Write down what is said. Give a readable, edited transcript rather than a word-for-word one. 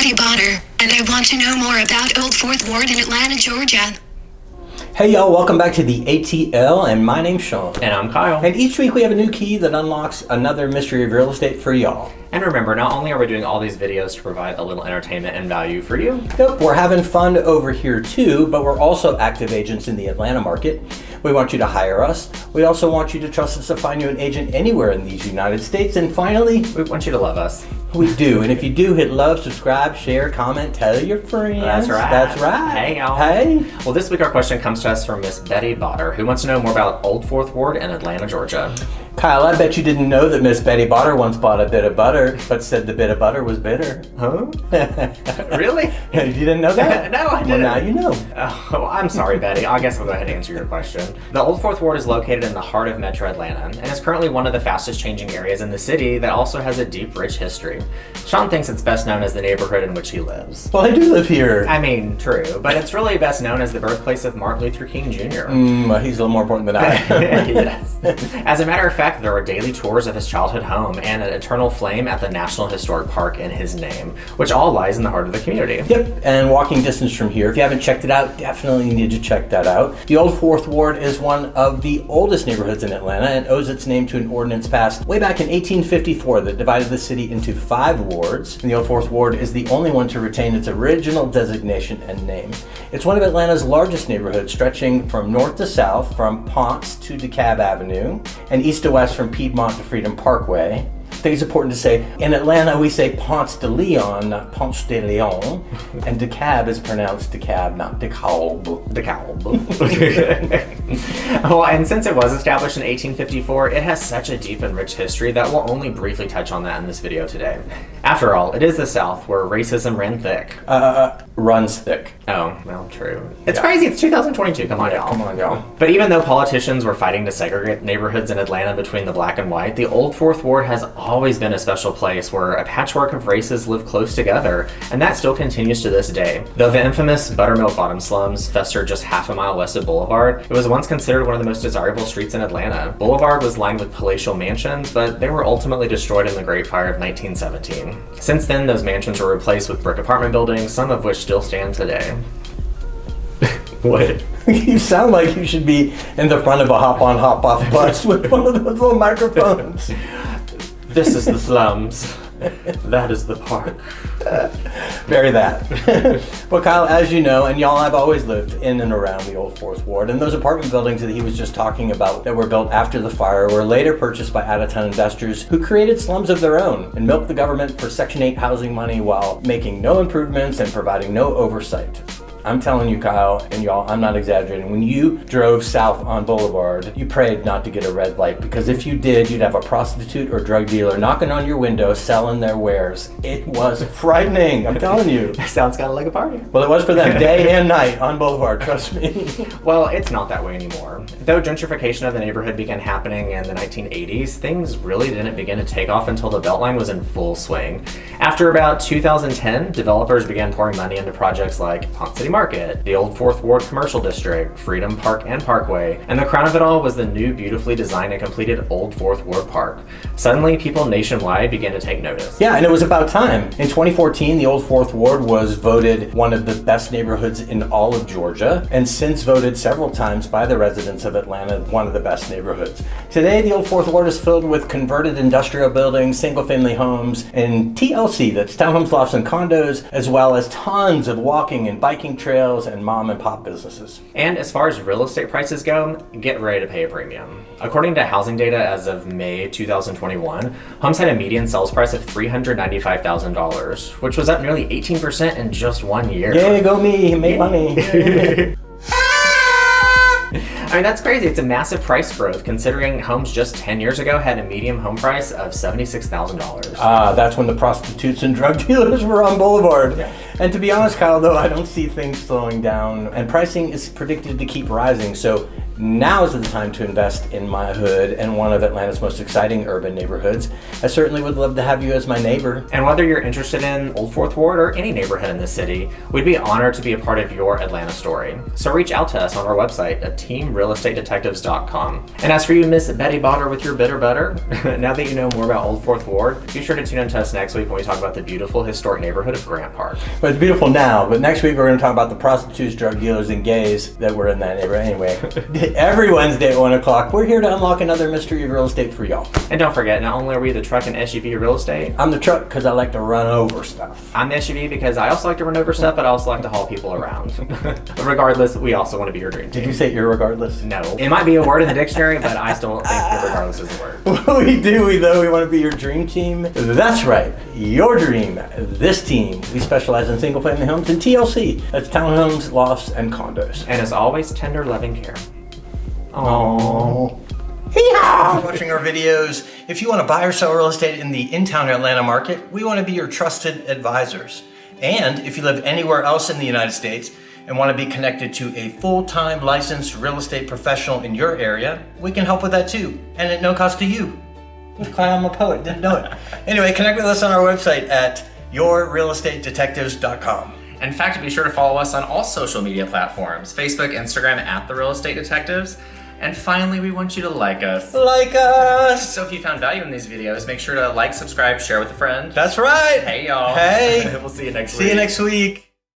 Betty Botter, and I want to know more about Old Fourth Ward in Atlanta, Georgia. Hey y'all, welcome back to the ATL, and my name's Shawn. And I'm Kyle. And each week we have a new key that unlocks another mystery of real estate for y'all. And remember, not only are we doing all these videos to provide a little entertainment and value for you. Yep, we're having fun over here too, but we're also active agents in the Atlanta market. We want you to hire us. We also want you to trust us to find you an agent anywhere in these United States. And finally, we want you to love us. We do. And if you do, hit love, subscribe, share, comment, tell your friends. That's right. That's right. Hey, y'all. Hey. Well, this week our question comes to us from Miss Betty Botter, who wants to know more about Old Fourth Ward in Atlanta, Georgia. Kyle, I bet you didn't know that Miss Betty Botter once bought a bit of butter, but said the bit of butter was bitter. Huh? Really? You didn't know that? No, I didn't. Well, now you know. Oh, I'm sorry, Betty. I guess I'll go ahead and answer your question. The Old Fourth Ward is located in the heart of Metro Atlanta, and is currently one of the fastest changing areas in the city that also has a deep, rich history. Shawn thinks it's best known as the neighborhood in which he lives. Well, I do live here. I mean, true, but it's really best known as the birthplace of Martin Luther King Jr. Well, he's a little more important than I am. Yes. As a matter of fact, there are daily tours of his childhood home and an eternal flame at the National Historic Park in his name, which all lies in the heart of the community. Yep, and walking distance from here. If you haven't checked it out, definitely need to check that out. The Old Fourth Ward is one of the oldest neighborhoods in Atlanta and owes its name to an ordinance passed way back in 1854 that divided the city into 5 wards. And the Old Fourth Ward is the only one to retain its original designation and name. It's one of Atlanta's largest neighborhoods, stretching from north to south, from Ponce to DeKalb Avenue, and east to west from Piedmont to Freedom Parkway. I think it's important to say, in Atlanta we say Ponce de Leon, not Ponce de Leon, and DeKalb is pronounced DeKalb, not DeKalb. DeKalb. Well, and since it was established in 1854, it has such a deep and rich history that we'll only briefly touch on that in this video today. After all, it is the South where racism ran thick. Runs thick. Oh, well, true. It's crazy, it's 2022, come on, y'all. Come on, y'all. But even though politicians were fighting to segregate neighborhoods in Atlanta between the black and white, the Old Fourth Ward has always been a special place where a patchwork of races live close together, and that still continues to this day. Though the infamous Buttermilk Bottom slums fester just half a mile west of Boulevard, it was once considered one of the most desirable streets in Atlanta. Boulevard was lined with palatial mansions, but they were ultimately destroyed in the Great Fire of 1917. Since then, those mansions were replaced with brick apartment buildings, some of which still stand today. What? You sound like you should be in the front of a hop-on, hop-off bus with one of those little microphones. This is the slums. That is the park. Very that. Well, Kyle, as you know, and y'all have always lived in and around the Old Fourth Ward, and those apartment buildings that he was just talking about that were built after the fire were later purchased by out-of-town investors who created slums of their own and milked the government for Section 8 housing money while making no improvements and providing no oversight. I'm telling you, Kyle, and y'all, I'm not exaggerating. When you drove south on Boulevard, you prayed not to get a red light, because if you did, you'd have a prostitute or drug dealer knocking on your window selling their wares. It was frightening, I'm telling you. Sounds kind of like a party. Well, it was for them day and night on Boulevard, trust me. Well, it's not that way anymore. Though gentrification of the neighborhood began happening in the 1980s, things really didn't begin to take off until the Beltline was in full swing. After about 2010, developers began pouring money into projects like Ponce City Market, the Old Fourth Ward Commercial District, Freedom Park and Parkway, and the crown of it all was the new, beautifully designed and completed Old Fourth Ward Park. Suddenly, people nationwide began to take notice. Yeah, and it was about time. In 2014, the Old Fourth Ward was voted one of the best neighborhoods in all of Georgia, and since voted several times by the residents of Atlanta one of the best neighborhoods. Today, the Old Fourth Ward is filled with converted industrial buildings, single-family homes, and TLC, that's Townhomes, Lofts, and Condos, as well as tons of walking and biking trails and mom and pop businesses. And as far as real estate prices go, get ready to pay a premium. According to housing data as of May 2021, homes had a median sales price of $395,000, which was up nearly 18% in just 1 year. Yay, go me, make money. I mean, that's crazy. It's a massive price growth considering homes just 10 years ago had a median home price of $76,000. That's when the prostitutes and drug dealers were on Boulevard. Yeah. And to be honest, Kyle, though, I don't see things slowing down, and pricing is predicted to keep rising. So now is the time to invest in my hood and one of Atlanta's most exciting urban neighborhoods. I certainly would love to have you as my neighbor. And whether you're interested in Old Fourth Ward or any neighborhood in the city, we'd be honored to be a part of your Atlanta story. So reach out to us on our website at teamrealestatedetectives.com. And as for you, Miss Betty Botter with your bitter butter, now that you know more about Old Fourth Ward, be sure to tune in to us next week when we talk about the beautiful historic neighborhood of Grant Park. Well, it's beautiful now, but next week we're going to talk about the prostitutes, drug dealers, and gays that were in that neighborhood. Anyway, every Wednesday at 1 o'clock, we're here to unlock another mystery of real estate for y'all. And don't forget, not only are we the truck and SUV real estate, I'm the truck because I like to run over stuff. I'm the SUV because I also like to run over stuff, but I also like to haul people around. But regardless, we also want to be your dream team. Did you say irregardless? No. It might be a word in the dictionary, but I still don't think irregardless is a word. We want to be your dream team. That's right, your dream. This team, we specialize in single family homes and TLC. That's townhomes, lofts, and condos. And as always, tender, loving care. Aww. Hee-haw! Watching our videos. If you want to buy or sell real estate in the in-town Atlanta market, we want to be your trusted advisors. And if you live anywhere else in the United States and want to be connected to a full-time licensed real estate professional in your area, we can help with that too, and at no cost to you. I'm a poet, didn't know it. Anyway, connect with us on our website at yourrealestatedetectives.com. In fact, be sure to follow us on all social media platforms, Facebook, Instagram, at The Real Estate Detectives. And finally, we want you to like us. Like us! So if you found value in these videos, make sure to like, subscribe, share with a friend. That's right! Hey, y'all. Hey! We'll see you next week. See you next week.